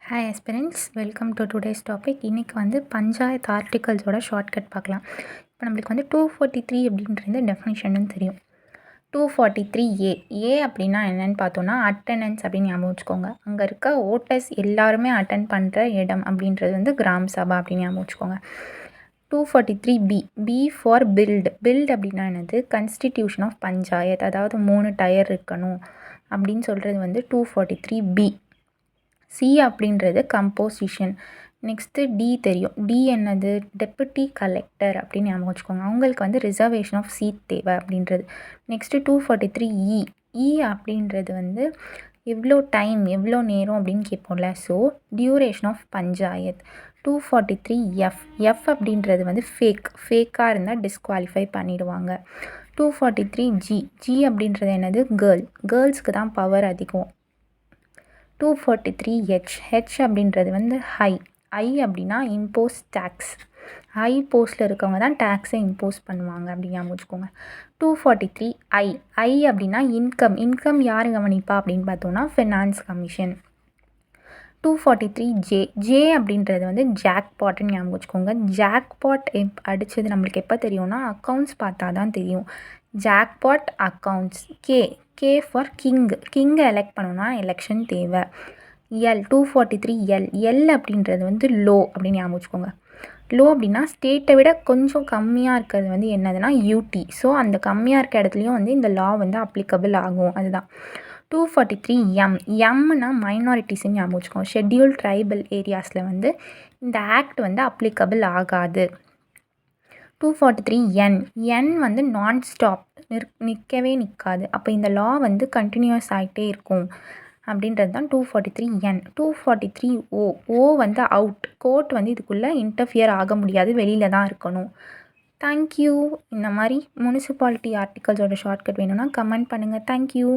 Hi aspirants, welcome to today's topic. இன்றைக்கி வந்து panchayat ஆர்டிகல்ஸோட shortcut பார்க்கலாம். இப்போ நம்மளுக்கு வந்து 243 அப்படின்றது டெஃபினிஷன்னு தெரியும். 243A அப்படின்னா என்னென்னு பார்த்தோன்னா அட்டண்டன்ஸ் அப்படின்னு ஞாபகம் வச்சுக்கோங்க. அங்கே இருக்க ஓட்டர்ஸ் எல்லாருமே அட்டன் பண்ணுற இடம் அப்படின்றது வந்து கிராம் சபா அப்படின்னு ஞாபகம் வச்சுக்கோங்க. 243B ஃபார் பில்ட் அப்படின்னா என்னது? கான்ஸ்டிடியூஷன் ஆஃப் பஞ்சாயத், அதாவது 3 டயர் இருக்கணும் அப்படின்னு சொல்கிறது வந்து 243B. சி அப்படின்றது கம்போசிஷன். நெக்ஸ்ட்டு டி தெரியும். டி என்னது? டெப்புட்டி கலெக்டர் அப்படின்னு ஞாபகம் வச்சுக்கோங்க. அவங்களுக்கு வந்து ரிசர்வேஷன் ஆஃப் சீட் தேவை அப்படின்றது. நெக்ஸ்ட்டு 243 அப்படின்றது வந்து எவ்வளோ டைம், எவ்வளோ நேரம் அப்படின்னு கேட்போம்ல. So duration of panchayat. 243 அப்படின்றது வந்து ஃபேக்காக இருந்தால் டிஸ்குவாலிஃபை பண்ணிடுவாங்க. 243 அப்படின்றது என்னது? கேர்ள்ஸ்க்கு தான் பவர் அதிகம். 243 அப்படின்றது வந்து ஹை அப்படின்னா இம்போஸ் டேக்ஸ். ஹை போஸ்ட்டில் இருக்கவங்க தான் டேக்ஸை இம்போஸ் பண்ணுவாங்க அப்படின்னு ஞாபகம் வச்சுக்கோங்க. 243 அப்படின்னா இன்கம் யார் கவனிப்பா அப்படின்னு பார்த்தோன்னா ஃபினான்ஸ் கமிஷன். 243 அப்படின்றது வந்து ஜாக்பாட்னு ஞாபகம் வச்சுக்கோங்க. ஜாக்பாட் அடித்தது நம்மளுக்கு எப்போ தெரியும்னா அக்கௌண்ட்ஸ் பார்த்தா தான் தெரியும். Jackpot accounts. கே ஃபார் கிங்கை எலெக்ட் பண்ணணும்னா எலெக்ஷன் தேவை. 243 அப்படின்றது வந்து லோ அப்படின்னு ஞாபகம் வச்சுக்கோங்க. லோ அப்படின்னா ஸ்டேட்டை விட கொஞ்சம் கம்மியாக இருக்கிறது வந்து என்னதுன்னா யூடி. ஸோ அந்த கம்மியாக இருக்க இடத்துலையும் வந்து இந்த லா வந்து அப்ளிகபிள் ஆகும். அதுதான் 243 எம்னா மைனாரிட்டிஸ்ன்னு ஞாபகம் வச்சுக்கோங்க. ஷெட்யூல்ட் ட்ரைபல் ஏரியாஸில் வந்து இந்த ஆக்ட் வந்து அப்ளிகபிள் ஆகாது. 243 வந்து நான் ஸ்டாப், நிற்கவே நிற்காது. அப்போ இந்த லா வந்து கண்டினியூஸ் ஆகிட்டே இருக்கும் அப்படின்றது தான் 243 243 வந்து அவுட். கோர்ட் வந்து இதுக்குள்ளே இன்டர்ஃபியர் ஆக முடியாது, வெளியில் தான் இருக்கணும். தேங்க்யூ. இந்த மாதிரி முனிசிபாலிட்டி ஆர்டிகல்ஸோட ஷார்ட்கட் வேணும்னா கமெண்ட் பண்ணுங்கள். தேங்க்யூ.